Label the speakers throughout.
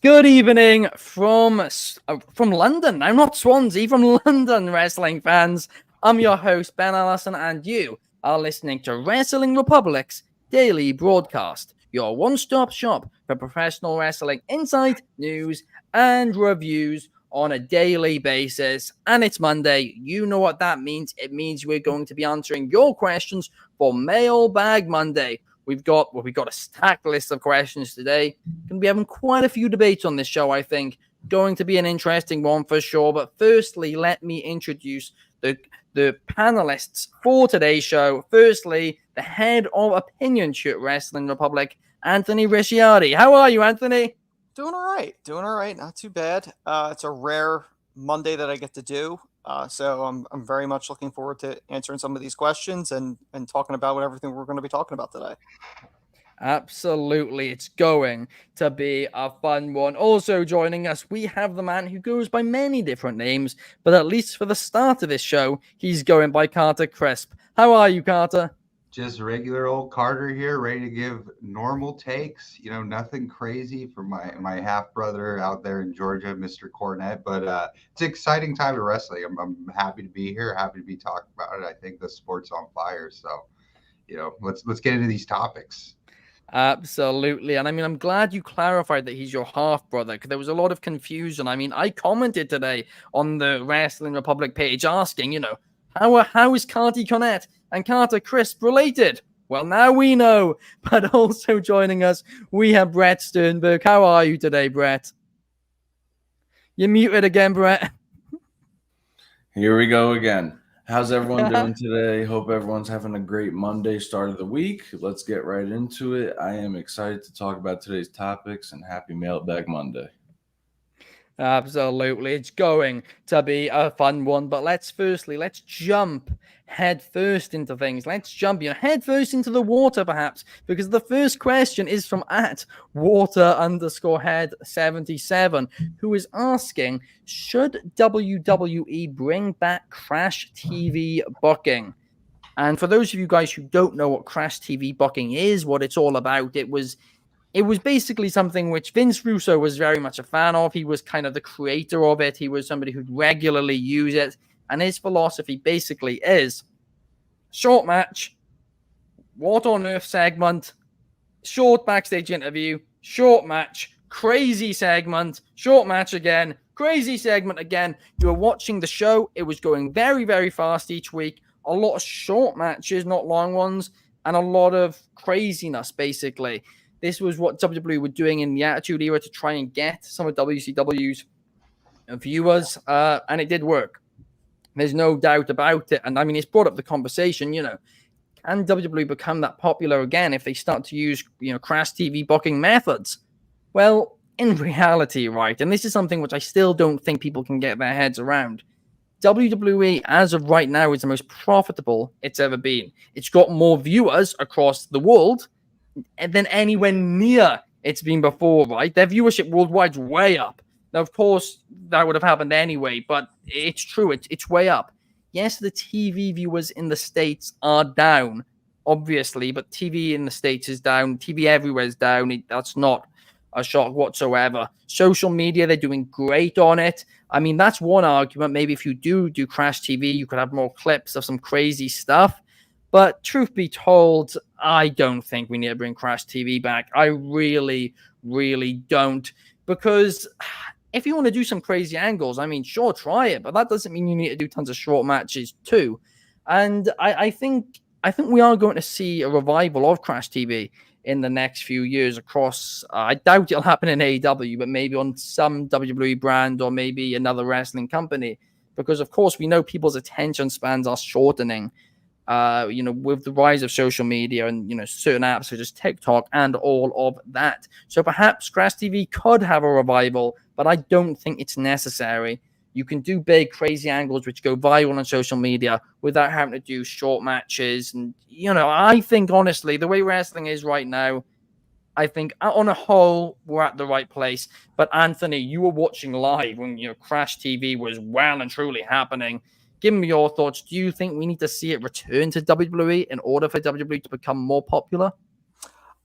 Speaker 1: Good evening from London. I'm not Swansea, from London, wrestling fans. I'm your host, Ben Allison, and you are listening to Wrestling Republic's daily broadcast, your one-stop shop for professional wrestling insight, news, and reviews on a daily basis. And it's Monday. You know what that means. It means we're going to be answering your questions for Mailbag Monday. We've got a stacked list of questions today. Going to be having quite a few debates on this show, I think. Going to be an interesting one for sure. But firstly, let me introduce the panelists for today's show. Firstly, the head of Opinion Shirt Wrestling Republic, Anthony Ricciardi. How are you, Anthony?
Speaker 2: Doing all right. Not too bad. It's a rare Monday that I get to do. So I'm very much looking forward to answering some of these questions and talking about everything we're going to be talking about today.
Speaker 1: Absolutely. It's going to be a fun one. Also joining us, we have the man who goes by many different names, but at least for the start of this show, he's going by Carter Crisp. How are you, Carter?
Speaker 3: Just regular old Carter here, ready to give normal takes. You know, nothing crazy for my half brother out there in Georgia, Mr. Cornette. But it's an exciting time of wrestling. I'm happy to be here, happy to be talking about it. I think the sport's on fire. So, you know, let's get into these topics.
Speaker 1: Absolutely. And I mean, I'm glad you clarified that he's your half brother, because there was a lot of confusion. I mean, I commented today on the Wrestling Republic page asking, you know, how is Carty Cornette and Carter Crisp related? Well, now we know. But also joining us, we have Bret Sternberg. How are you today, Bret? You're muted again, Bret.
Speaker 4: Here we go again. How's everyone doing today? Hope everyone's having a great Monday start of the week. Let's get right into it. I am excited to talk about today's topics, and happy Mailbag Monday.
Speaker 1: Absolutely. It's going to be a fun one, but let's jump head first into things. Let's jump head first into the water, perhaps, because the first question is from @water_head77, who is asking, should WWE bring back Crash TV booking? And for those of you guys who don't know what Crash TV booking is, what it's all about, it was basically something which Vince Russo was very much a fan of. He was kind of the creator of it. He was somebody who'd regularly use it. And his philosophy basically is short match, what on earth segment, short backstage interview, short match, crazy segment, short match again, crazy segment again. You were watching the show. It was going very, very fast each week. A lot of short matches, not long ones, and a lot of craziness, basically. This was what WWE were doing in the Attitude Era to try and get some of WCW's viewers, and it did work. There's no doubt about it. And I mean, it's brought up the conversation, you know, can WWE become that popular again if they start to use, you know, Crash TV booking methods? Well, in reality, right, and this is something which I still don't think people can get their heads around, WWE, as of right now, is the most profitable it's ever been. It's got more viewers across the world than anywhere near it's been before, right? Their viewership worldwide's way up. Now, of course, that would have happened anyway, but it's true. It's way up. Yes, the TV viewers in the States are down, obviously, but TV in the States is down. TV everywhere is down. That's not a shock whatsoever. Social media, they're doing great on it. I mean, that's one argument. Maybe if you do Crash TV, you could have more clips of some crazy stuff. But truth be told, I don't think we need to bring Crash TV back. I really, really don't. Because if you want to do some crazy angles, I mean, sure, try it. But that doesn't mean you need to do tons of short matches too. And I think we are going to see a revival of Crash TV in the next few years across. I doubt it'll happen in AEW, but maybe on some WWE brand or maybe another wrestling company. Because, of course, we know people's attention spans are shortening. You know, with the rise of social media and, you know, certain apps such as TikTok and all of that. So perhaps Crash TV could have a revival, but I don't think it's necessary. You can do big, crazy angles which go viral on social media without having to do short matches. And, I think, honestly, the way wrestling is right now, I think on a whole, we're at the right place. But Anthony, you were watching live when Crash TV was well and truly happening. Give me your thoughts. Do you think we need to see it return to WWE in order for WWE to become more popular?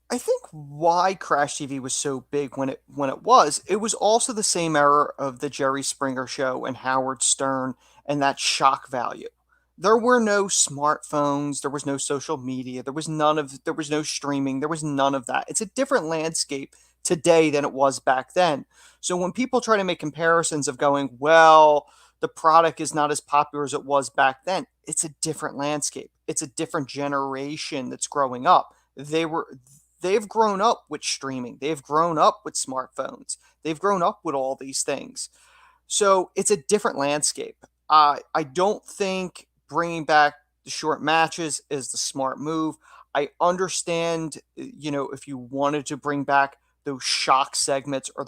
Speaker 2: I think why Crash TV was so big when it was also the same era of the Jerry Springer show and Howard Stern and that shock value. There were no smartphones, there was no social media, there was no streaming, there was none of that. It's a different landscape today than it was back then. So when people try to make comparisons of going, well, the product is not as popular as it was back then, it's a different landscape. It's a different generation that's growing up. They've grown up with streaming. They've grown up with smartphones. They've grown up with all these things. So it's a different landscape. I don't think bringing back the short matches is the smart move. I understand, if you wanted to bring back those shock segments or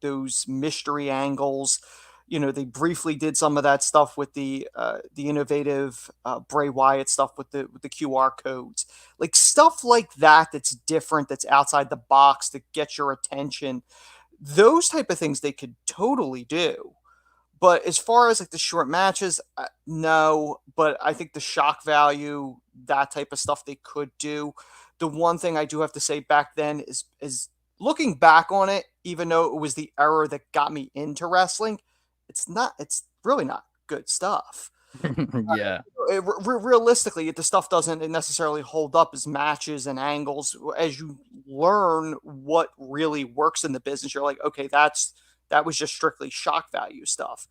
Speaker 2: those mystery angles. They briefly did some of that stuff with the innovative Bray Wyatt stuff with the QR codes, like stuff like that. That's different. That's outside the box that gets your attention. Those type of things they could totally do. But as far as like the short matches, no. But I think the shock value, that type of stuff, they could do. The one thing I do have to say back then is looking back on it, even though it was the era that got me into wrestling, it's really not good stuff.
Speaker 1: Yeah.
Speaker 2: Realistically, the stuff doesn't necessarily hold up as matches and angles. As you learn what really works in the business, you're like, okay, that was just strictly shock value stuff.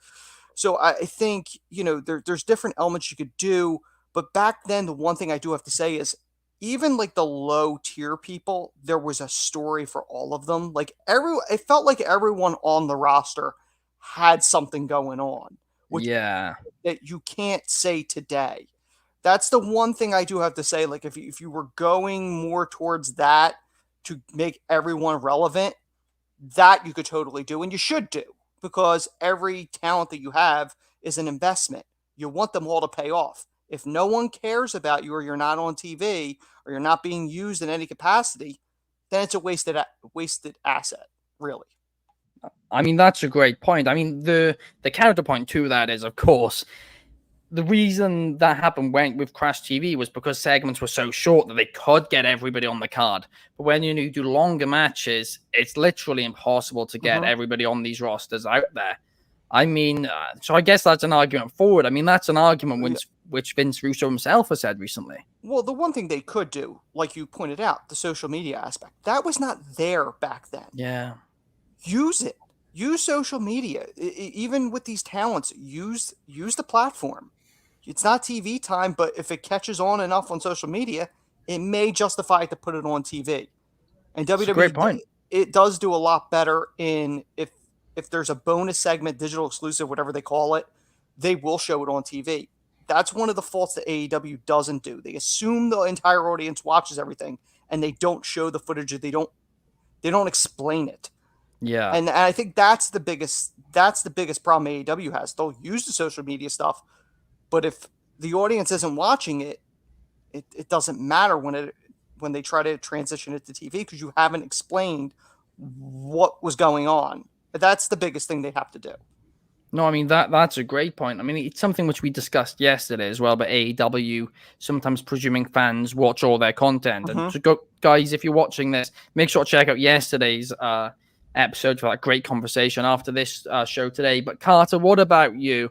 Speaker 2: So I think, there's different elements you could do. But back then, the one thing I do have to say is, even like the low tier people, there was a story for all of them. Like it felt like everyone on the roster had something going on, which
Speaker 1: Yeah.
Speaker 2: that you can't say today. That's the one thing I do have to say. Like if you were going more towards that to make everyone relevant, that you could totally do, and you should do, because every talent that you have is an investment. You want them all to pay off. If no one cares about you, or you're not on TV, or you're not being used in any capacity, then it's a wasted asset, really.
Speaker 1: I mean, that's a great point. I mean, the counterpoint to that is, of course, the reason that happened with Crash TV was because segments were so short that they could get everybody on the card. But when you do longer matches, it's literally impossible to get everybody on these rosters out there. I mean, so I guess that's an argument forward. I mean, that's an argument which Vince Russo himself has said recently.
Speaker 2: Well, the one thing they could do, like you pointed out, the social media aspect, that was not there back then.
Speaker 1: Yeah.
Speaker 2: Use it. Use social media. Even with these talents, use the platform. It's not TV time, but if it catches on enough on social media, it may justify it to put it on TV. And
Speaker 1: That's
Speaker 2: WWE,
Speaker 1: a great point.
Speaker 2: It does do a lot better in if there's a bonus segment, digital exclusive, whatever they call it, they will show it on TV. That's one of the faults that AEW doesn't do. They assume the entire audience watches everything, and they don't show the footage. They don't explain it.
Speaker 1: Yeah.
Speaker 2: And I think that's the biggest problem AEW has. They'll use the social media stuff, but if the audience isn't watching it, it doesn't matter when they try to transition it to TV, because you haven't explained what was going on. That's the biggest thing they have to do.
Speaker 1: No, I mean, that's a great point. I mean, it's something which we discussed yesterday as well, but AEW sometimes presuming fans watch all their content. And so guys, if you're watching this, make sure to check out yesterday's episode for that great conversation after this show today. But Carter, what about you?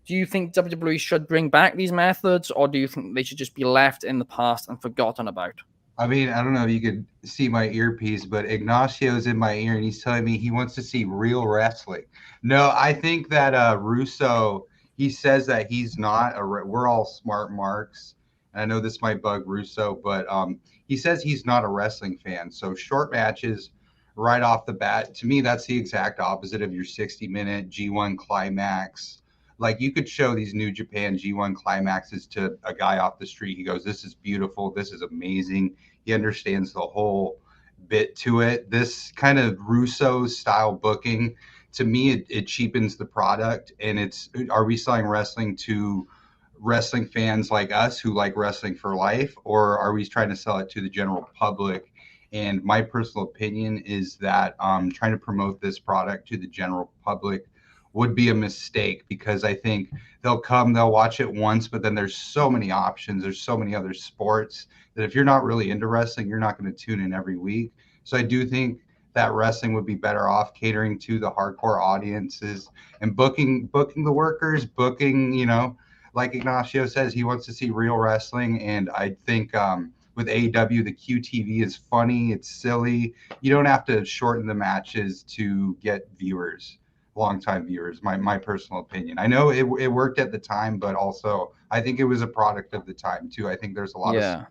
Speaker 1: Do you think WWE should bring back these methods, or do you think they should just be left in the past and forgotten about?
Speaker 3: I mean, I don't know if you could see my earpiece, but Ignacio's in my ear and he's telling me he wants to see real wrestling. No, I think that Russo, he says that he's not we're all smart marks. And I know this might bug Russo, but he says he's not a wrestling fan. So short matches right off the bat, to me, that's the exact opposite of your 60-minute G1 climax. Like, you could show these New Japan G1 climaxes to a guy off the street. He goes, this is beautiful. This is amazing. He understands the whole bit to it. This kind of Russo style booking, to me, it cheapens the product. And are we selling wrestling to wrestling fans like us who like wrestling for life, or are we trying to sell it to the general public? And my personal opinion is that trying to promote this product to the general public would be a mistake, because I think they'll watch it once, but then there's so many options. There's so many other sports that if you're not really into wrestling, you're not going to tune in every week. So I do think that wrestling would be better off catering to the hardcore audiences and booking the workers, like Ignacio says, he wants to see real wrestling. And I think with AEW, the QTV is funny. It's silly. You don't have to shorten the matches to get viewers, longtime viewers, my personal opinion. I know it worked at the time, but also I think it was a product of the time too. I think there's a lot of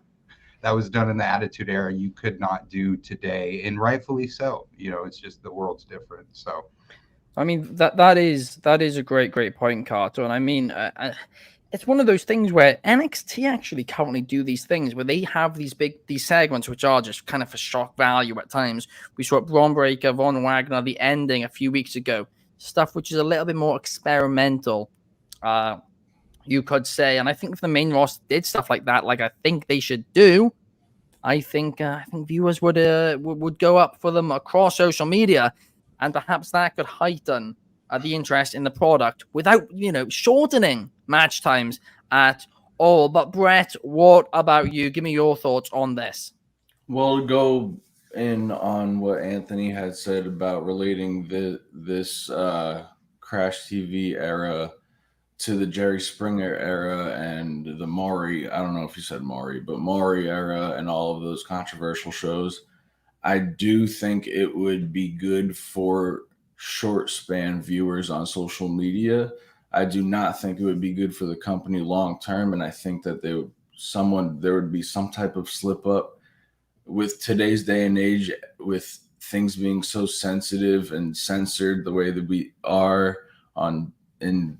Speaker 3: that was done in the Attitude Era you could not do today, and rightfully so. It's just the world's different. So
Speaker 1: I mean, that is a great point, Carter. And I mean, it's one of those things where NXT actually currently do these things where they have these segments which are just kind of for shock value at times. We saw Braun Breaker, Von Wagner, the ending a few weeks ago. Stuff which is a little bit more experimental, you could say. And I think if the main roster did stuff like that, like I think they should do, I think viewers would go up for them across social media, and perhaps that could heighten the interest in the product without shortening match times at all. But Brett, what about you? Give me your thoughts on this.
Speaker 4: Well, go in on what Anthony had said about relating this Crash TV era to the Jerry Springer era and the Maury, I don't know if you said Maury, but Maury era and all of those controversial shows. I do think it would be good for short span viewers on social media. I do not think it would be good for the company long term, and I think that there would be some type of slip up with today's day and age, with things being so sensitive and censored the way that we are and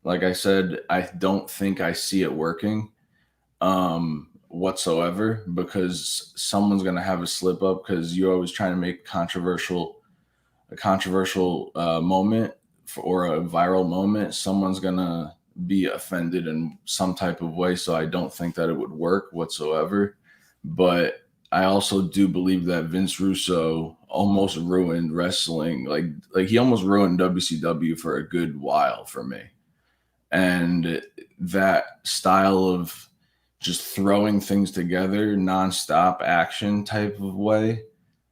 Speaker 4: like I said, I don't think I see it working whatsoever, because someone's going to have a slip up, because you're always trying to make a controversial moment or a viral moment. Someone's going to be offended in some type of way. So I don't think that it would work whatsoever. But I also do believe that Vince Russo almost ruined wrestling. Like he almost ruined WCW for a good while for me. And that style of just throwing things together, nonstop action type of way,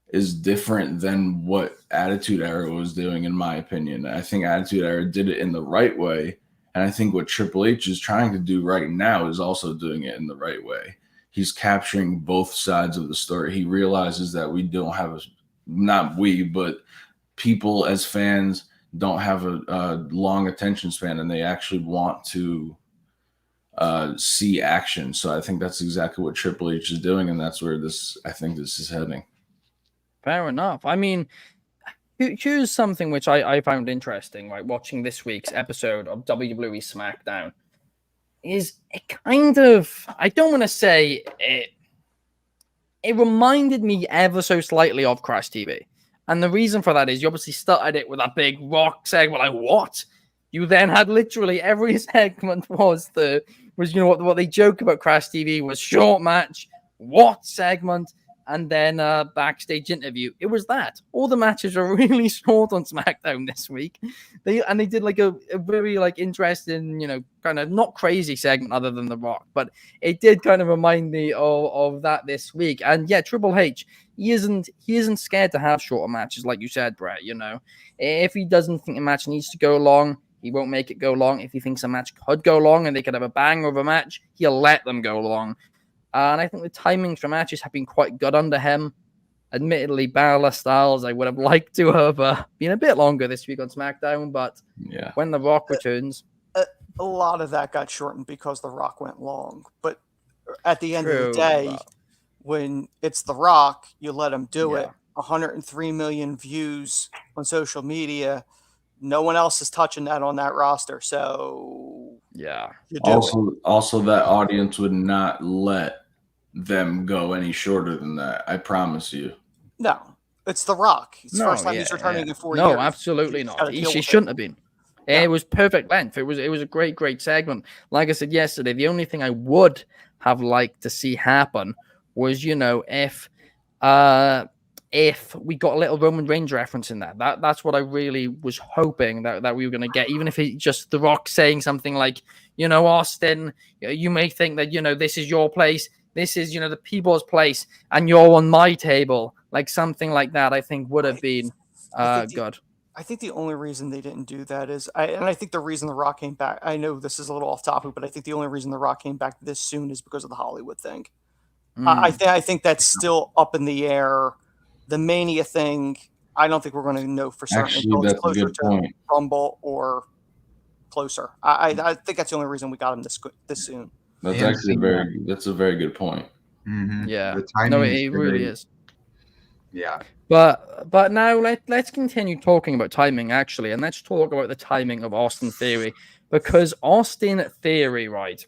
Speaker 4: is different than what Attitude Era was doing, in my opinion. I think Attitude Era did it in the right way. And I think what Triple H is trying to do right now is also doing it in the right way. He's capturing both sides of the story. He realizes that we don't have but people as fans don't have a long attention span, and they actually want to see action. So I think that's exactly what Triple H is doing, and that's where I think this is heading.
Speaker 1: Fair enough. I mean, here's something which I found interesting, right? Watching this week's episode of WWE SmackDown is it kind of, I don't want to say it reminded me ever so slightly of Crash TV. And the reason for that is you obviously started it with a big rock segment, like what? You then had literally every segment was what they joke about Crash TV was short match, what segment, and then backstage interview. It was that. All the matches are really short on SmackDown this week. They did like a very like interesting, kind of not crazy segment other than The Rock, but it did kind of remind me of that this week. And yeah, Triple H, he isn't scared to have shorter matches, like you said, Brett. If he doesn't think a match needs to go long, he won't make it go long. If he thinks a match could go long and they could have a banger of a match, he'll let them go long. And I think the timings for matches have been quite good under him. Admittedly, Balor Styles, I would have liked to have been a bit longer this week on SmackDown, but
Speaker 4: yeah,
Speaker 1: when The Rock returns.
Speaker 2: A lot of that got shortened because The Rock went long. But at the end of the day, when it's The Rock, you let him do it. 103 million views on social media. No one else is touching that on that roster. So
Speaker 1: yeah.
Speaker 4: Also, that audience would not let them go any shorter than that. I promise you.
Speaker 2: No. It's The Rock. It's the
Speaker 1: No,
Speaker 2: first time
Speaker 1: yeah,
Speaker 2: he's returning
Speaker 1: yeah.
Speaker 2: in 4
Speaker 1: No,
Speaker 2: years.
Speaker 1: absolutely
Speaker 2: He's
Speaker 1: not.
Speaker 2: gotta
Speaker 1: He
Speaker 2: deal with
Speaker 1: shouldn't
Speaker 2: it.
Speaker 1: have been.
Speaker 2: Yeah.
Speaker 1: It was perfect length. It was a great segment. Like I said yesterday, the only thing I would have liked to see happen was, if we got a little Roman Reigns reference in that. That's what I really was hoping that we were going to get, even if it's just The Rock saying something like, Austin, you may think that, this is your place. This is, the people's place, and you're on my table. Like something like that, I think would have been good.
Speaker 2: I think the only reason they didn't do that is, I think the reason The Rock came back, I know this is a little off topic, but I think the only reason The Rock came back this soon is because of the Hollywood thing. I think that's still up in the air. The Mania thing, I don't think we're going to know for certain
Speaker 4: Actually,
Speaker 2: until it's
Speaker 4: that's a
Speaker 2: closer
Speaker 4: good
Speaker 2: to
Speaker 4: point.
Speaker 2: Rumble or closer. I think that's the only reason we got him this soon.
Speaker 4: That's
Speaker 3: Yeah,
Speaker 4: actually that's a very good point.
Speaker 3: Mhm.
Speaker 1: Yeah.
Speaker 3: The timing
Speaker 1: No,
Speaker 3: is
Speaker 1: it really
Speaker 3: good.
Speaker 1: is.
Speaker 3: Yeah.
Speaker 1: But now let's continue talking about timing, actually, and let's talk about the timing of Austin Theory, because Austin Theory, right?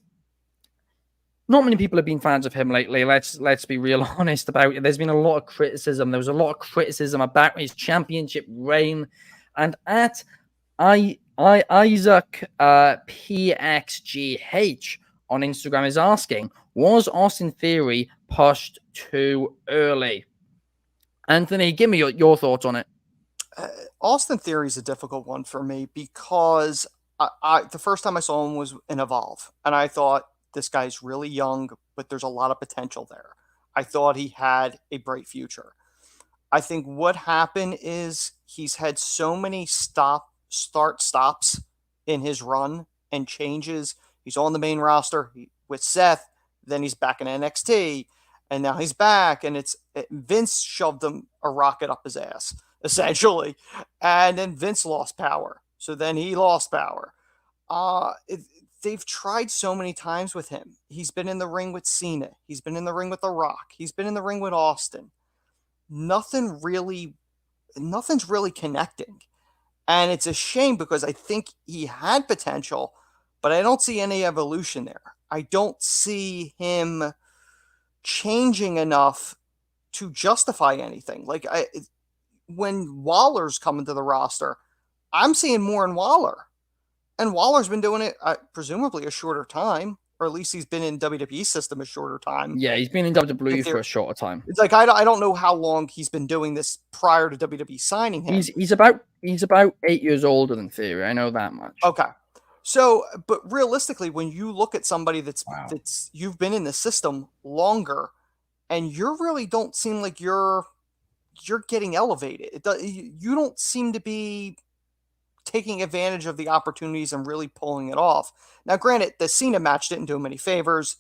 Speaker 1: Not many people have been fans of him lately. Let's be real honest about it. There's been a lot of criticism. There was a lot of criticism about his championship reign, and at Isaac PXGH on Instagram is asking, was Austin Theory pushed too early? Anthony, give me your thoughts on it.
Speaker 2: Austin Theory is a difficult one for me because the first time I saw him was in Evolve, and I thought this guy's really young, but there's a lot of potential there. I thought he had a bright future. I think what happened is he's had so many stops in his run and changes. He's on the main roster with Seth, then he's back in NXT, and now he's back, and Vince shoved him a rocket up his ass, essentially, and then Vince lost power, so then he lost power. They've tried so many times with him. He's been in the ring with Cena. He's been in the ring with The Rock. He's been in the ring with Austin. Nothing's really connecting. And it's a shame because I think he had potential, but I don't see any evolution there. I don't see him changing enough to justify anything. Like when Waller's coming to the roster, I'm seeing more in Waller. And Waller's been doing it presumably a shorter time, or at least he's been in WWE system a shorter time.
Speaker 1: Yeah, he's been in WWE for a shorter time.
Speaker 2: It's like I don't know how long he's been doing this prior to WWE signing him.
Speaker 1: He's about 8 years older than Theory. I know that much.
Speaker 2: Okay. So, but realistically, when you look at somebody that's you've been in the system longer, and you really don't seem like you're getting elevated. You don't seem to be taking advantage of the opportunities and really pulling it off. Now, granted, the Cena match didn't do him any favors.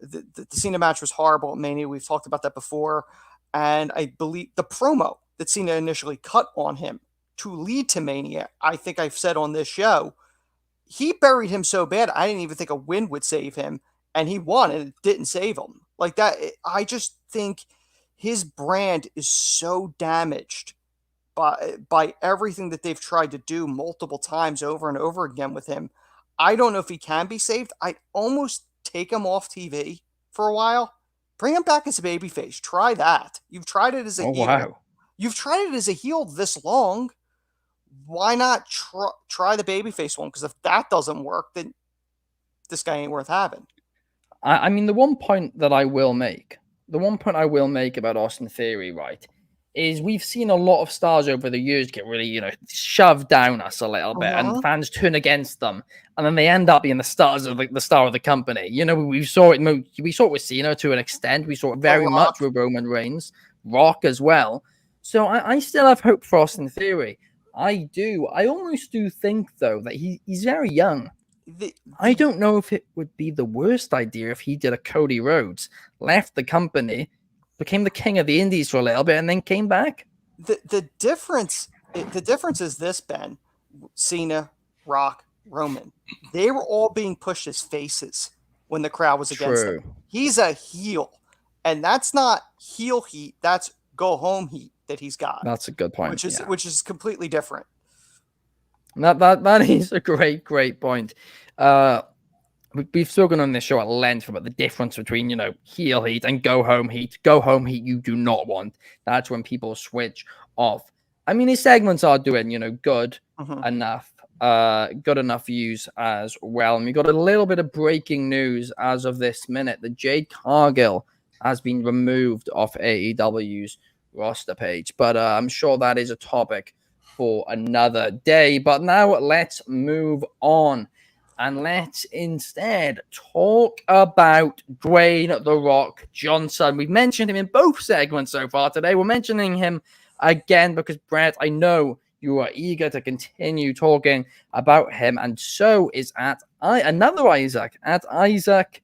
Speaker 2: The Cena match was horrible at Mania. We've talked about that before. And I believe the promo that Cena initially cut on him to lead to Mania, I think I've said on this show, he buried him so bad, I didn't even think a win would save him. And he won, and it didn't save him. Like that, I just think his brand is so damaged by everything that they've tried to do multiple times over and over again with him. I don't know if he can be saved. I'd almost take him off TV for a while. Bring him back as a babyface. Try that. You've tried it as a heel.
Speaker 1: Wow.
Speaker 2: You've tried it as a heel this long. Why not try the babyface one? Because if that doesn't work, then this guy ain't worth having.
Speaker 1: I mean, the one point I will make about Austin Theory, right, is we've seen a lot of stars over the years get really, shoved down us a little bit, and fans turn against them, and then they end up being the star of the company. We saw it. We saw it with Cena to an extent. We saw it very much with Roman Reigns, Rock as well. So I still have hope for Austin Theory. I do. I almost do think though that he's very young. I don't know if it would be the worst idea if he did a Cody Rhodes, left the company, became the king of the indies for a little bit, and then came back.
Speaker 2: The difference is this, Ben. Cena, Rock, Roman, they were all being pushed as faces when the crowd was against them. He's a heel, and that's not heel heat, that's go home heat that he's got.
Speaker 1: That's a good point.
Speaker 2: Which is completely different.
Speaker 1: That is a great point. We've spoken on this show at length about the difference between, heel heat and go home heat. Go home heat you do not want. That's when people switch of. I mean, his segments are doing, good
Speaker 2: Mhm.
Speaker 1: enough, good enough views as well. And we got a little bit of breaking news as of this minute that Jade Cargill has been removed off AEW's roster page. But I'm sure that is a topic for another day. But now let's move on. And let's instead talk about Dwayne "The Rock" Johnson. We've mentioned him in both segments so far today. We're mentioning him again because, Brett, I know you are eager to continue talking about him. And so is another Isaac, at Isaac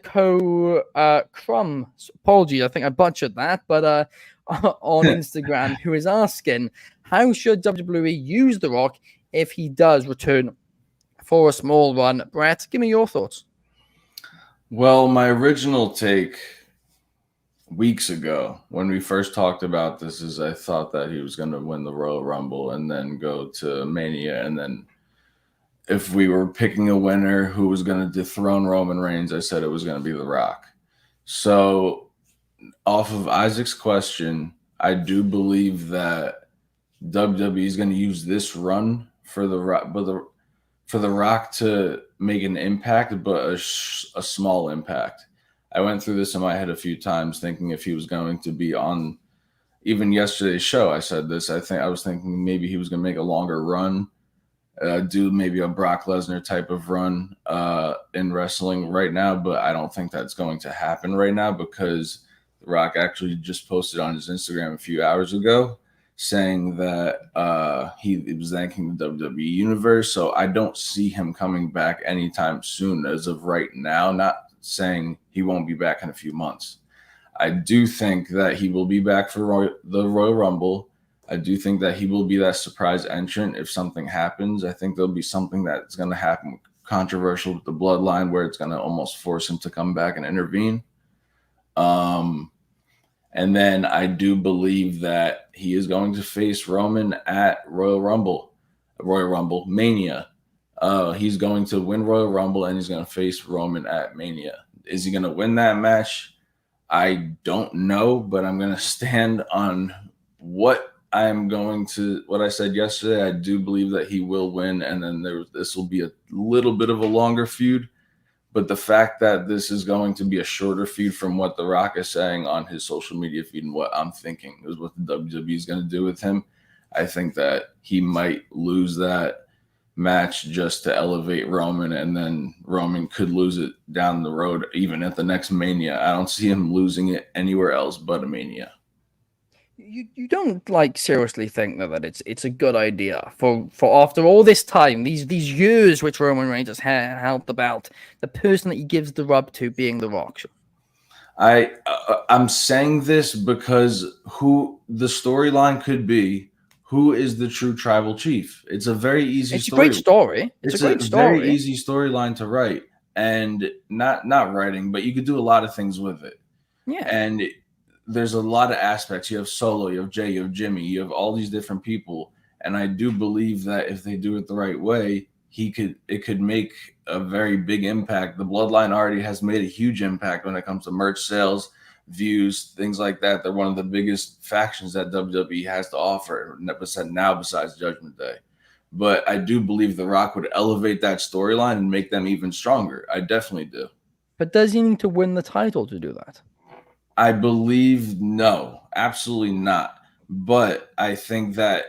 Speaker 1: Crumb. Apologies, I think I butchered that. But on Instagram, who is asking, how should WWE use The Rock if he does return for a small run? Brett, give me your thoughts.
Speaker 4: Well, my original take weeks ago when we first talked about this is I thought that he was going to win the Royal Rumble and then go to Mania. And then if we were picking a winner who was going to dethrone Roman Reigns, I said it was going to be The Rock. So off of Isaac's question, I do believe that WWE is going to use this run for The Rock, for The Rock to make an impact, but a small impact. I went through this in my head a few times, thinking if he was going to be on even yesterday's show. I said this. I was thinking maybe he was going to make a longer run, do maybe a Brock Lesnar type of run in wrestling right now, but I don't think that's going to happen right now because The Rock actually just posted on his Instagram a few hours ago saying that he was thanking the WWE Universe. So I don't see him coming back anytime soon as of right now, not saying he won't be back in a few months. I do think that he will be back for the Royal Rumble. I do think that he will be that surprise entrant if something happens. I think there'll be something that's going to happen controversial with the bloodline where it's going to almost force him to come back and intervene. And then I do believe that he is going to face Roman at Royal Rumble Mania. He's going to win Royal Rumble and he's going to face Roman at Mania. Is he going to win that match? I don't know, but I'm going to stand on what I said yesterday. I do believe that he will win, and then this will be a little bit of a longer feud. But the fact that this is going to be a shorter feud from what The Rock is saying on his social media feed and what I'm thinking is what the WWE is going to do with him, I think that he might lose that match just to elevate Roman, and then Roman could lose it down the road, even at the next Mania. I don't see him losing it anywhere else but a Mania.
Speaker 1: You don't seriously think that it's a good idea for after all this time, these years which Roman Reigns has held the belt, the person that he gives the rub to being The Rock?
Speaker 4: I'm saying this because who the storyline could be. Who is the true tribal chief? It's a very easy
Speaker 1: It's
Speaker 4: story.
Speaker 1: A great story. It's a great story.
Speaker 4: Very easy storyline to write, and not writing, but you could do a lot of things with it.
Speaker 1: Yeah.
Speaker 4: And there's a lot of aspects. You have Solo, you have Jay, you have Jimmy, you have all these different people. And I do believe that if they do it the right way, it could make a very big impact. The Bloodline already has made a huge impact when it comes to merch sales, views, things like that. They're one of the biggest factions that WWE has to offer now besides Judgment Day. But I do believe The Rock would elevate that storyline and make them even stronger. I definitely do.
Speaker 1: But does he need to win the title to do that?
Speaker 4: I believe no, absolutely not. But I think that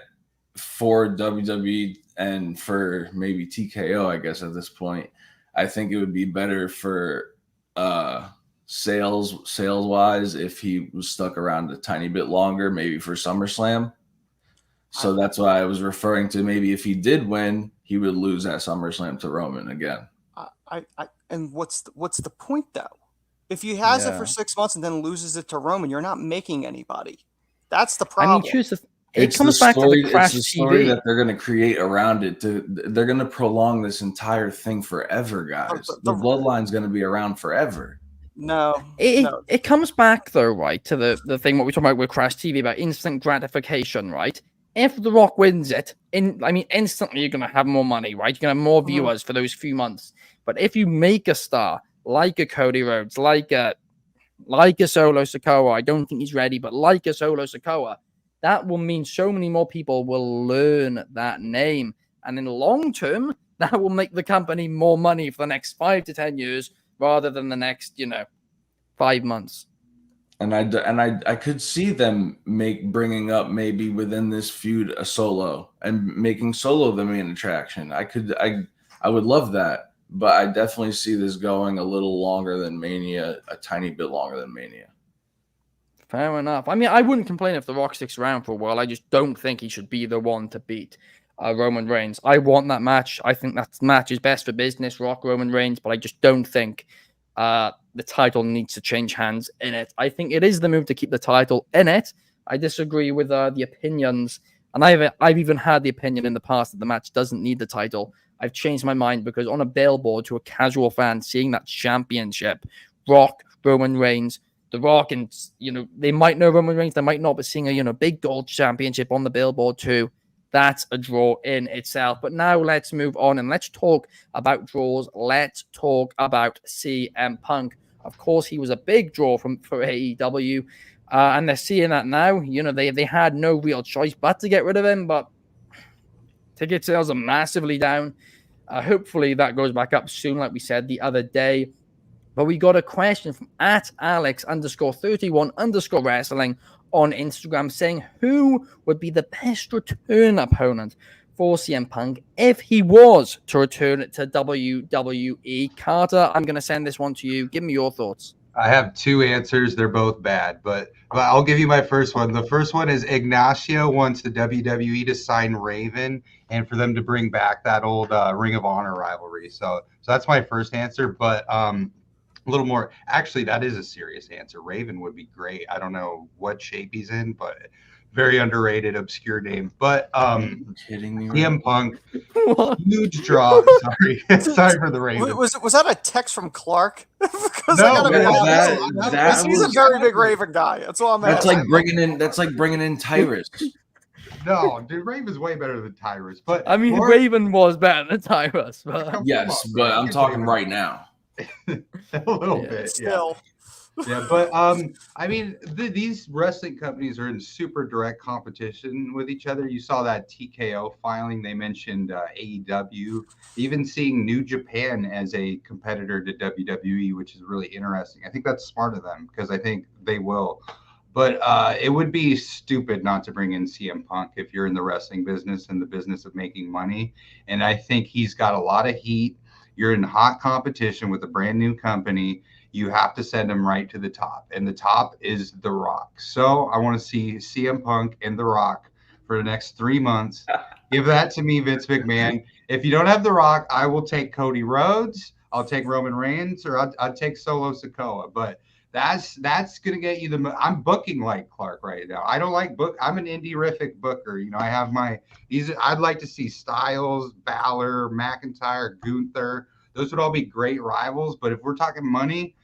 Speaker 4: for WWE and for maybe TKO, I guess at this point, I think it would be better for sales wise if he was stuck around a tiny bit longer, maybe for SummerSlam. So that's why I was referring to maybe if he did win, he would lose at SummerSlam to Roman again.
Speaker 2: And what's the point though? If he has it for 6 months and then loses it to Roman, you're not making anybody. That's the problem.
Speaker 1: I mean, it comes back to the Crash
Speaker 4: It's the story
Speaker 1: TV
Speaker 4: that they're going to create around it. They're going to prolong this entire thing forever, guys. The Bloodline's going to be around forever.
Speaker 2: No.
Speaker 1: It comes back though, right, to the thing what we talk about with Crash TV about instant gratification, right? If The Rock wins it, instantly you're gonna have more money, right? You're gonna have more viewers for those few months. But if you make a star like a Cody Rhodes, like a Solo Sikoa, I don't think he's ready, but like a Solo Sikoa, that will mean so many more people will learn that name. And in the long term, that will make the company more money for the next 5 to 10 years rather than the next, 5 months.
Speaker 4: And I could see them bringing up maybe within this feud a Solo and making Solo the main attraction. I would love that, but I definitely see this going a little longer than Mania, a tiny bit longer than Mania.
Speaker 1: Fair enough. I mean, I wouldn't complain if The Rock sticks around for a while. I just don't think he should be the one to beat Roman Reigns. I want that match. I think that match is best for business, Rock, Roman Reigns, but I just don't think the title needs to change hands in it. I think it is the move to keep the title in it. I disagree with the opinions, and I've even had the opinion in the past that the match doesn't need the title. I've changed my mind because on a billboard to a casual fan seeing that championship, Rock, Roman Reigns, The Rock, and they might know Roman Reigns, they might not, but seeing a big gold championship on the billboard too, that's a draw in itself. But now let's move on and let's talk about draws. Let's talk about CM Punk. Of course, he was a big draw for AEW, and they're seeing that now. They had no real choice but to get rid of him, but ticket sales are massively down. Hopefully that goes back up soon, like we said the other day. But we got a question from @Alex_31_wrestling on Instagram saying who would be the best return opponent for CM Punk if he was to return to WWE. Carter, I'm going to send this one to you. Give me your thoughts.
Speaker 3: I have two answers. They're both bad, but I'll give you my first one. The first one is Ignacio wants the WWE to sign Raven and for them to bring back that old Ring of Honor rivalry. So that's my first answer, but a little more. Actually, that is a serious answer. Raven would be great. I don't know what shape he's in, but very underrated, obscure name. But
Speaker 4: Kidding me?
Speaker 3: CM Punk, huge draw. Sorry for the Raven.
Speaker 2: Was that a text from Clark? Because
Speaker 3: No,
Speaker 2: he's a very big Raven guy. That's all I'm.
Speaker 4: That's like bringing in Tyrus.
Speaker 3: No, dude, Raven's way better than Tyrus. But
Speaker 1: I mean, Raven was better than Tyrus. But...
Speaker 4: Yes, but I'm talking right now.
Speaker 3: A little bit,
Speaker 2: still.
Speaker 3: Yeah, but I mean, these wrestling companies are in super direct competition with each other. You saw that TKO filing. They mentioned AEW, even seeing New Japan as a competitor to WWE, which is really interesting. I think that's smart of them because I think they will. But it would be stupid not to bring in CM Punk if you're in the wrestling business and the business of making money. And I think he's got a lot of heat. You're in hot competition with a brand new company. You have to send him right to the top. And the top is The Rock. So I want to see CM Punk and The Rock for the next 3 months. Give that to me, Vince McMahon. If you don't have The Rock, I will take Cody Rhodes. I'll take Roman Reigns, or I'll take Solo Sikoa. But that's going to get you the. I'm booking like Clark right now. I don't like book. I'm an indie-rific booker. I have my. I'd like to see Styles, Balor, McIntyre, Gunther. Those would all be great rivals. But if we're talking money,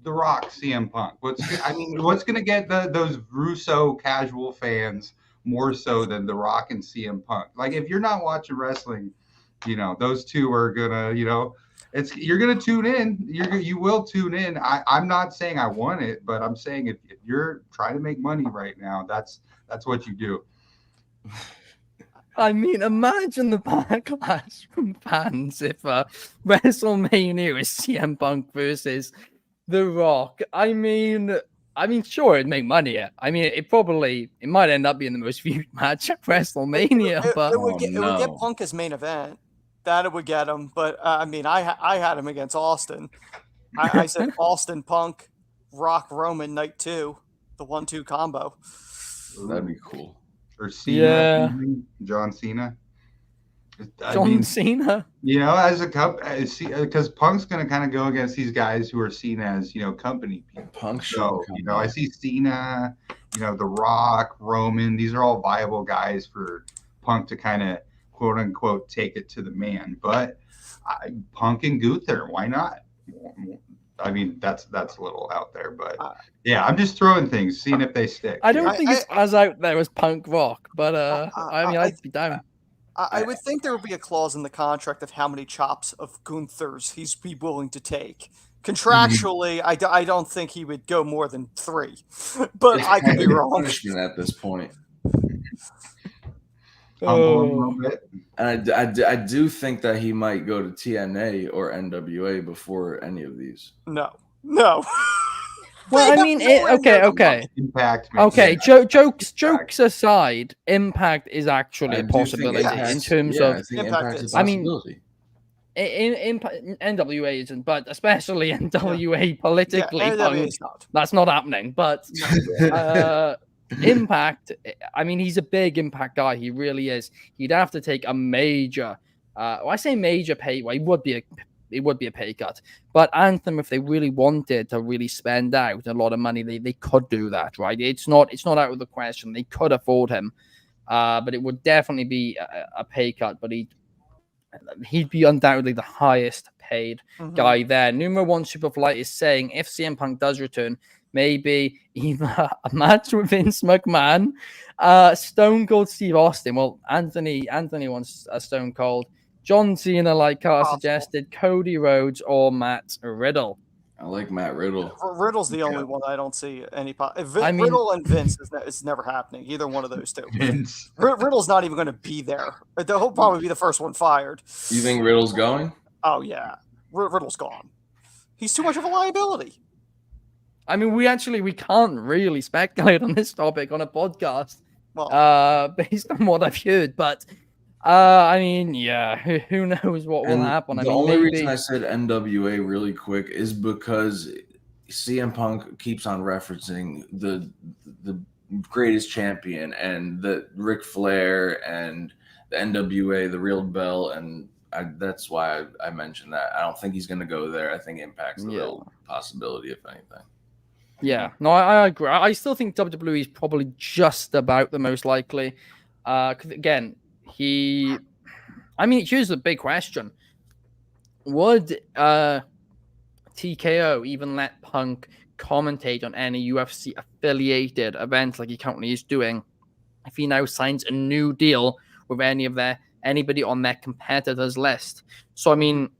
Speaker 3: The Rock, CM Punk. What's going to get those Russo casual fans more so than The Rock and CM Punk? Like if you're not watching wrestling, those two are gonna, you're gonna tune in. You will tune in. I'm not saying I want it, but I'm saying if you're trying to make money right now, that's what you do.
Speaker 1: I mean, imagine the backlash from fans if WrestleMania is CM Punk versus The Rock. I mean, sure, it'd make money. I mean, it might end up being the most viewed match at WrestleMania. But
Speaker 2: it would get Punk as main event. That it would get him. But I mean, I had him against Austin. I said Austin Punk, Rock Roman night 2, the 1-2 combo.
Speaker 4: That'd be cool.
Speaker 3: Or Cena, John Cena.
Speaker 1: Cena.
Speaker 3: As a because Punk's going to kind of go against these guys who are seen as company people.
Speaker 4: Punk
Speaker 3: so I see Cena, The Rock, Roman. These are all viable guys for Punk to kind of quote unquote take it to the man. But Punk and Gunther, why not? I mean, that's a little out there, but yeah, I'm just throwing things, seeing if they stick.
Speaker 1: I don't think it's as out there as Punk Rock, but I'd be down.
Speaker 2: I would think there would be a clause in the contract of how many chops of Gunther's he's be willing to take. Contractually, I don't think he would go more than 3, but I could be wrong.
Speaker 4: Punishment at this point.
Speaker 3: Humble him a little bit.
Speaker 4: And I do think that he might go to TNA or NWA before any of these.
Speaker 2: No.
Speaker 1: Well,
Speaker 2: They
Speaker 1: I mean,
Speaker 2: have nowhere near the
Speaker 1: okay.
Speaker 2: money.
Speaker 3: Impact.
Speaker 1: Okay,
Speaker 3: yeah.
Speaker 1: jokes aside, Impact is actually
Speaker 4: I
Speaker 1: a
Speaker 4: do think
Speaker 1: possibility
Speaker 2: Impact's-
Speaker 1: in terms
Speaker 4: I
Speaker 1: of
Speaker 4: think
Speaker 2: Impact
Speaker 4: Impact is
Speaker 2: is.
Speaker 4: a
Speaker 1: I mean,
Speaker 4: possibility.
Speaker 1: NWA isn't, but especially NWA politically,
Speaker 2: Yeah, NWA's not.
Speaker 1: that's not happening. But Impact, I mean, he's a big Impact guy. He really is. He'd have to take a major, I say major pay. Well, it would be a pay cut. But Anthem, if they really wanted to really spend out a lot of money, they could do that, right? It's not out of the question. They could afford him, but it would definitely be a pay cut. But he'd be undoubtedly the highest paid guy there. Numero One Superfly is saying if CM Punk does return, maybe either a match with Vince McMahon, Stone Cold Steve Austin. Well, Anthony wants a Stone Cold. John Cena, like Carr suggested, Cody Rhodes or Matt Riddle.
Speaker 4: I like Matt Riddle.
Speaker 2: Riddle's the only one I don't see any.
Speaker 1: I mean-
Speaker 2: Riddle and Vince is never happening. Either one of those two.
Speaker 3: Vince.
Speaker 2: Riddle's not even going to be there. He'll probably be the first one fired.
Speaker 4: You think Riddle's going?
Speaker 2: Oh yeah, Riddle's gone. He's too much of a liability.
Speaker 1: I mean, we can't really speculate on this topic on a podcast,
Speaker 2: Well,
Speaker 1: based on what I've heard. But I mean, yeah, who knows what will
Speaker 4: And
Speaker 1: happen? I
Speaker 4: the
Speaker 1: mean,
Speaker 4: only
Speaker 1: maybe...
Speaker 4: reason I said NWA really quick is because CM Punk keeps on referencing the greatest champion and the Ric Flair and the NWA, the real bell, and that's why I mentioned that. I don't think he's going to go there. I think Impact's the real possibility, if anything.
Speaker 1: Yeah, no, I agree. I still think WWE is probably just about the most likely. 'Cause again, here's the big question. Would TKO even let Punk commentate on any UFC affiliated events like he currently is doing if he now signs a new deal with anybody on their competitors list? So I mean,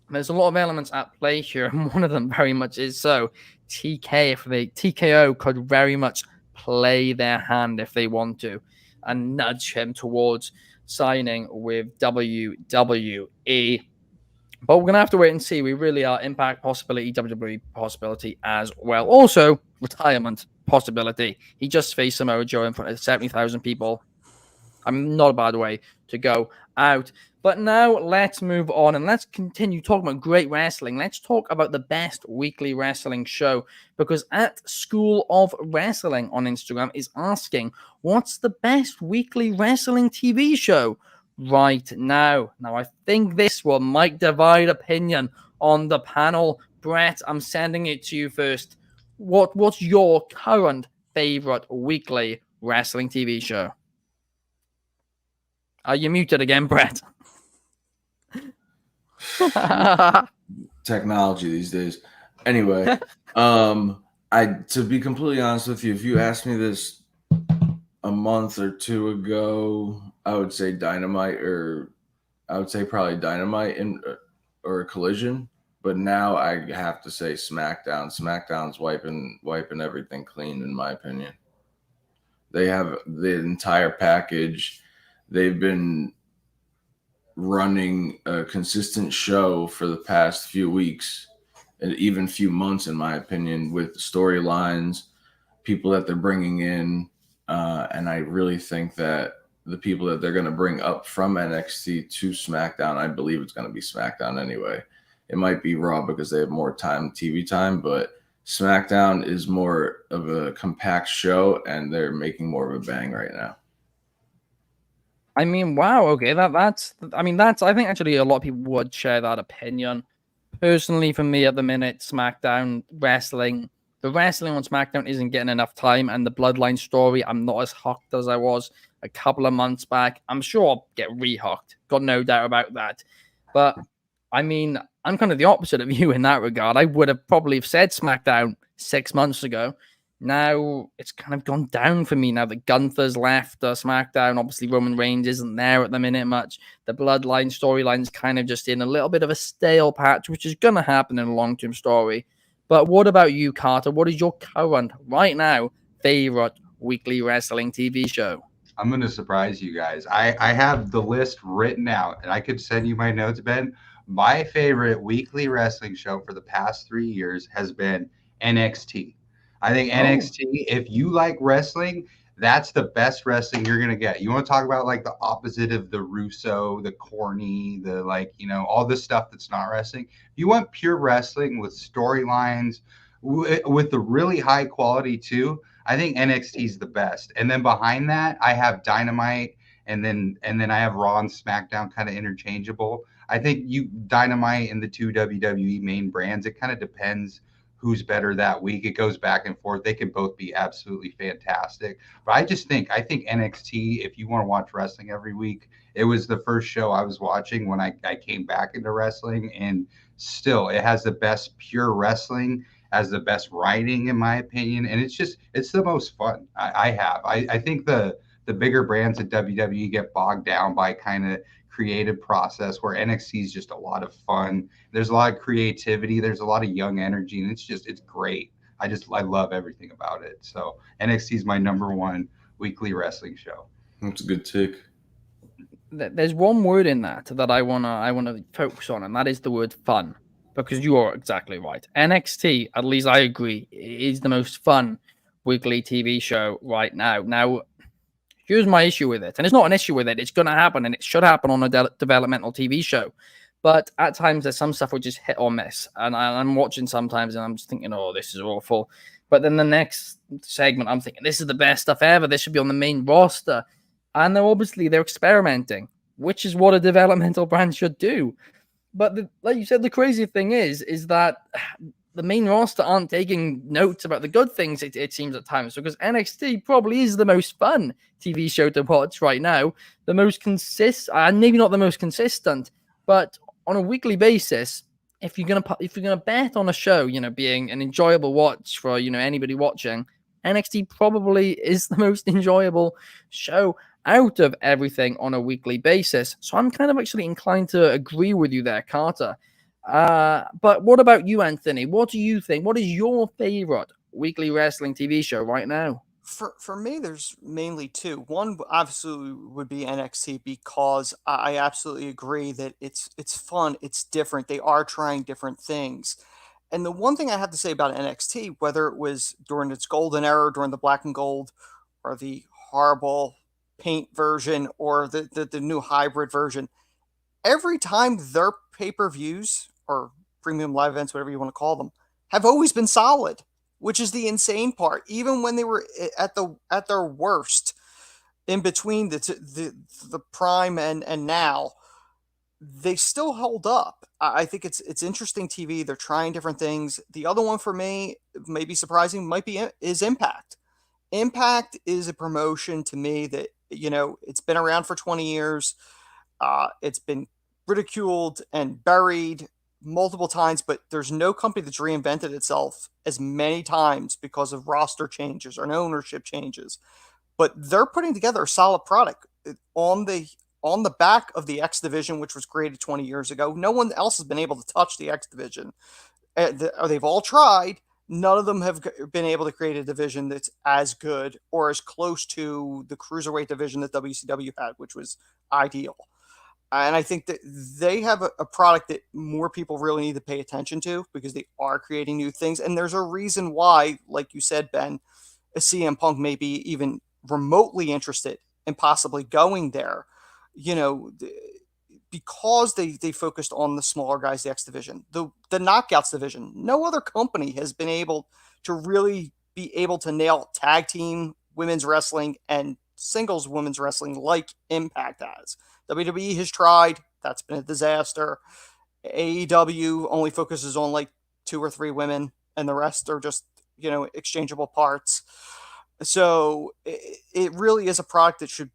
Speaker 1: there's a lot of elements at play here, and one of them very much is so. TKO could very much play their hand if they want to and nudge him towards signing with WWE. But we're going to have to wait and see. We really are. Impact possibility, WWE possibility as well. Also, retirement possibility. He just faced Samoa Joe in front of 70,000 people. Not a bad way to go out. But now let's move on and let's continue talking about great wrestling. Let's talk about the best weekly wrestling show, because at School of Wrestling on Instagram is asking, what's the best weekly wrestling TV show right now? Now, I think this one might divide opinion on the panel. Brett, I'm sending it to you first. What's your current favorite weekly wrestling TV show? Are you muted again, Brett?
Speaker 4: Technology these days. Anyway, to be completely honest with you, if you asked me this a month or two ago, I would say Dynamite, or I would say probably Dynamite or Collision. But now I have to say SmackDown. SmackDown's wiping everything clean, in my opinion. They have the entire package. They've been running a consistent show for the past few weeks and even few months, in my opinion, with storylines, people that they're bringing in. And I really think that the people that they're going to bring up from NXT to SmackDown, I believe it's going to be SmackDown anyway. It might be Raw because they have more TV time, but SmackDown is more of a compact show and they're making more of a bang right now.
Speaker 1: I mean, wow. Okay, that's. I think actually a lot of people would share that opinion. Personally, for me at the minute, SmackDown wrestling, the wrestling on SmackDown isn't getting enough time, and the Bloodline story, I'm not as hooked as I was a couple of months back. I'm sure I'll get re-hooked. Got no doubt about that. But I mean, I'm kind of the opposite of you in that regard. I would have probably said SmackDown 6 months ago. Now it's kind of gone down for me now that Gunther's left SmackDown. Obviously, Roman Reigns isn't there at the minute much. The Bloodline storyline's kind of just in a little bit of a stale patch, which is going to happen in a long-term story. But what about you, Carter? What is your current, right now, favorite weekly wrestling TV show?
Speaker 3: I'm going to surprise you guys. I have the list written out, and I could send you my notes, Ben. My favorite weekly wrestling show for the past 3 years has been NXT. I think NXT, if you like wrestling, that's the best wrestling you're going to get. You want to talk about like the opposite of the Russo, the corny, the like, all the stuff that's not wrestling. If you want pure wrestling with storylines, with the really high quality too, I think NXT is the best. And then behind that, I have Dynamite, and then I have Raw and SmackDown kind of interchangeable. I think Dynamite and the two WWE main brands, it kind of depends who's better that week. It goes back and forth. They can both be absolutely fantastic. But I think NXT, if you want to watch wrestling every week, it was the first show I was watching when I came back into wrestling, and still it has the best pure wrestling, has the best writing in my opinion, and it's the most fun I have. I think the bigger brands at WWE get bogged down by kind of creative process, where NXT is just a lot of fun. There's a lot of creativity, there's a lot of young energy, and it's great. I love everything about it. So NXT is my number one weekly wrestling show.
Speaker 4: That's a good take.
Speaker 1: There's one word in that I wanna focus on, and that is the word fun. Because you are exactly right. NXT, at least I agree, is the most fun weekly TV show right now. Now, here's my issue with it. And it's not an issue with it. It's going to happen, and it should happen on a developmental TV show. But at times, there's some stuff which is hit or miss. And I'm watching sometimes, and I'm just thinking, oh, this is awful. But then the next segment, I'm thinking, this is the best stuff ever. This should be on the main roster. And they're experimenting, which is what a developmental brand should do. But like you said, the crazy thing is that the main roster aren't taking notes about the good things, it seems at times, because NXT probably is the most fun TV show to watch right now. The most consistent, maybe not the most consistent, but on a weekly basis, if you're gonna bet on a show, being an enjoyable watch for anybody watching, NXT probably is the most enjoyable show out of everything on a weekly basis. So I'm kind of actually inclined to agree with you there, Carter. But what about you, Anthony? What do you think? What is your favorite weekly wrestling TV show right now?
Speaker 2: For me, there's mainly two. One absolutely would be NXT, because I absolutely agree that it's fun, it's different. They are trying different things. And the one thing I have to say about NXT, whether it was during its golden era, during the black and gold, or the horrible paint version, or the new hybrid version, every time their pay-per-views or premium live events, whatever you want to call them, have always been solid, which is the insane part. Even when they were at their worst, in between the prime and now, they still hold up. I think it's interesting TV. They're trying different things. The other one for me, maybe surprising, is Impact. Impact is a promotion to me that, it's been around for 20 years. It's been ridiculed and buried multiple times, but there's no company that's reinvented itself as many times because of roster changes or ownership changes. But they're putting together a solid product on the back of the X Division, which was created 20 years ago. No one else has been able to touch the X Division. They've all tried. None of them have been able to create a division that's as good or as close to the cruiserweight division that WCW had, which was ideal. And I think that they have a product that more people really need to pay attention to, because they are creating new things. And there's a reason why, like you said, Ben, a CM Punk may be even remotely interested in possibly going there, because they focused on the smaller guys, the X Division, the Knockouts division. No other company has been able to really be able to nail tag team women's wrestling and singles women's wrestling like Impact has. WWE has tried. That's been a disaster. AEW only focuses on like 2 or 3 women, and the rest are just, exchangeable parts. So it really is a product that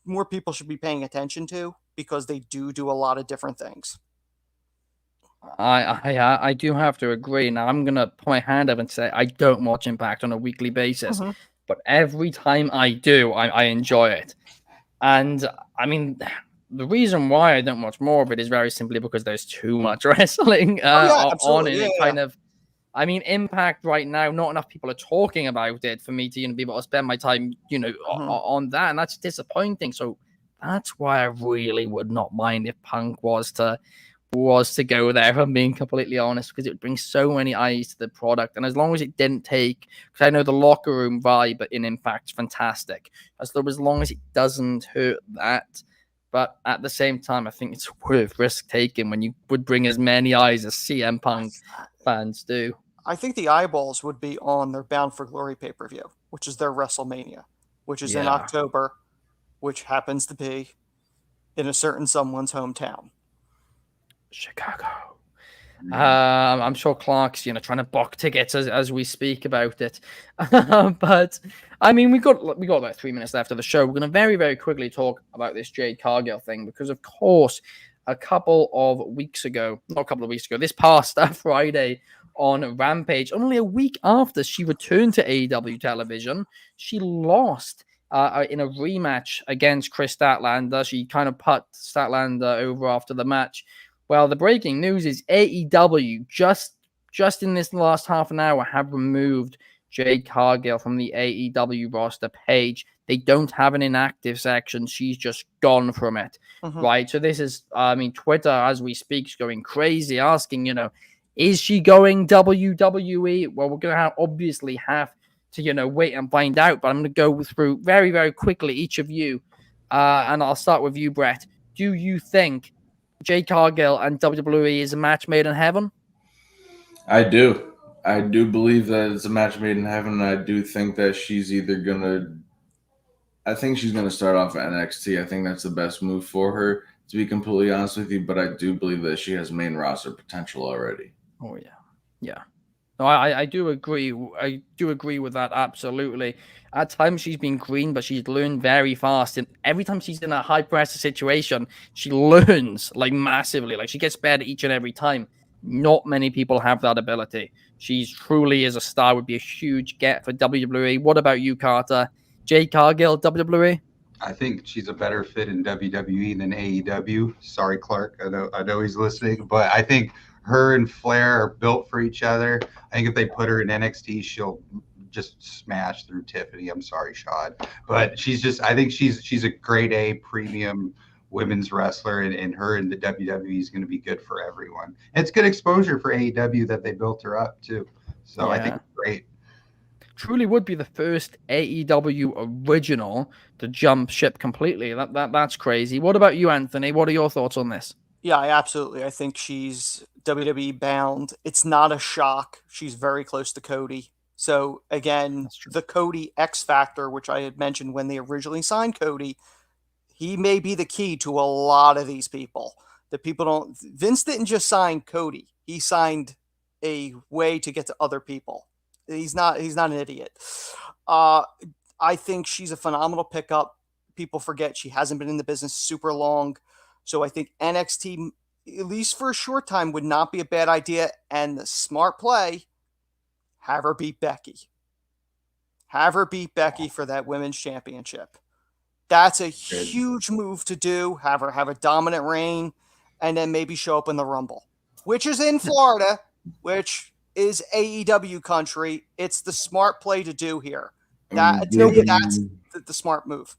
Speaker 2: more people should be paying attention to, because they do a lot of different things.
Speaker 1: I do have to agree. Now I'm gonna put my hand up and say I don't watch Impact on a weekly basis, but every time I do, I enjoy it. And I mean, the reason why I don't watch more of it is very simply because there's too much wrestling on it. It kind of I mean, Impact right now, not enough people are talking about it for me to be able to spend my time, on that, and that's disappointing. So that's why I really would not mind if Punk was to go there, if I'm being completely honest, because it would bring so many eyes to the product. And as long as it didn't take, because I know the locker room vibe in Impact is fantastic, as long as it doesn't hurt that. But at the same time, I think it's worth risk taking when you would bring as many eyes as CM Punk fans do.
Speaker 2: I think the eyeballs would be on their Bound for Glory pay-per-view, which is their WrestleMania, which is in October, which happens to be in a certain someone's hometown.
Speaker 1: Chicago. I'm sure Clark's trying to book tickets as we speak about it. But I mean, we got about 3 minutes left of the show. We're going to very, very quickly talk about this Jade Cargill thing because, of course, this past Friday on Rampage, only a week after she returned to AEW television, she lost in a rematch against Chris Statlander. She kind of put Statlander over after the match. Well, the breaking news is AEW just in this last half an hour have removed Jade Cargill from the AEW roster page. They don't have an inactive section. She's just gone from it, right? So this is, Twitter as we speak is going crazy, asking, is she going WWE? Well, we're going to obviously have to, wait and find out. But I'm going to go through very, very quickly each of you, and I'll start with you, Brett. Do you think Jade Cargill and WWE is a match made in heaven?
Speaker 4: I do. I do believe that it's a match made in heaven, and I do think that she's either going to... I think she's going to start off at NXT. I think that's the best move for her, to be completely honest with you, but I do believe that she has main roster potential already.
Speaker 1: Oh, yeah. Yeah. No, I do agree. I do agree with that, absolutely. At times she's been green, but she's learned very fast. And every time she's in a high-pressure situation, she learns, massively. She gets better each and every time. Not many people have that ability. She truly is a star, would be a huge get for WWE. What about you, Carter? Jade Cargill, WWE?
Speaker 3: I think she's a better fit in WWE than AEW. Sorry, Clark. I know he's listening, but I think her and Flair are built for each other. I think if they put her in NXT, she'll just smash through Tiffany. I'm sorry, Shad, but I think she's a grade A premium women's wrestler, and her in the WWE is going to be good for everyone. And it's good exposure for AEW that they built her up too. So yeah. I think it's great.
Speaker 1: Truly would be the first AEW original to jump ship completely. That's crazy. What about you, Anthony? What are your thoughts on this?
Speaker 2: Yeah, I think she's WWE bound. It's not a shock. She's very close to Cody. So again, the Cody X factor, which I had mentioned when they originally signed Cody, he may be the key to a lot of these people. Vince didn't just sign Cody. He signed a way to get to other people. He's not an idiot. I think she's a phenomenal pickup. People forget she hasn't been in the business super long. So I think NXT, at least for a short time, would not be a bad idea. And the smart play, have her beat Becky. Have her beat Becky for that women's championship. That's a huge move to do. Have her have a dominant reign, and then maybe show up in the Rumble, which is in Florida, which is AEW country. It's the smart play to do here. That's the smart move.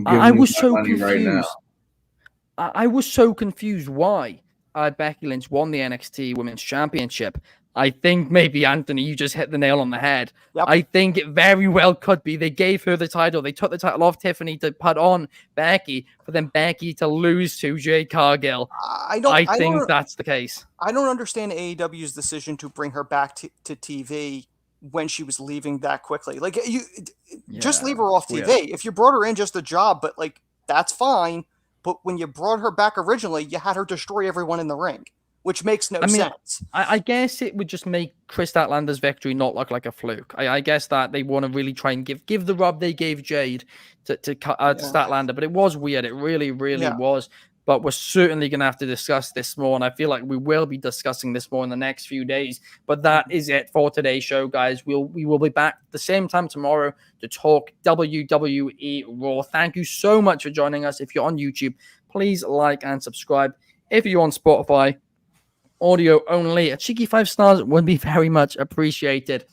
Speaker 1: I was so confused. Right, I was so confused why Becky Lynch won the NXT Women's Championship. I think maybe, Anthony, you just hit the nail on the head. Yep. I think it very well could be. They gave her the title. They took the title off Tiffany to put on Becky, for then Becky to lose to Jade Cargill. I think that's the case.
Speaker 2: I don't understand AEW's decision to bring her back to TV when she was leaving that quickly. Just leave her off TV. Yeah. If you brought her in just a job, but that's fine. But when you brought her back originally, you had her destroy everyone in the ring, which makes no sense.
Speaker 1: I guess it would just make Chris Statlander's victory not look like a fluke. I guess that they want to really try and give the rub they gave Jade to Statlander, but it was weird. It really, really was. But we're certainly going to have to discuss this more, and I feel like we will be discussing this more in the next few days. But that is it for today's show, guys. We will be back at the same time tomorrow to talk WWE Raw. Thank you so much for joining us. If you're on YouTube, please like and subscribe. If you're on Spotify audio only. A cheeky 5 stars would be very much appreciated.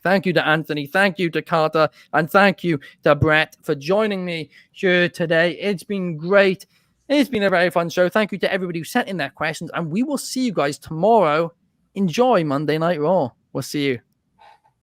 Speaker 1: Thank you to Anthony, thank you to Carter, and thank you to Brett for joining me here today. It's been great. It's been a very fun show. Thank you to everybody who sent in their questions, and we will see you guys tomorrow. Enjoy Monday Night Raw. We'll see you.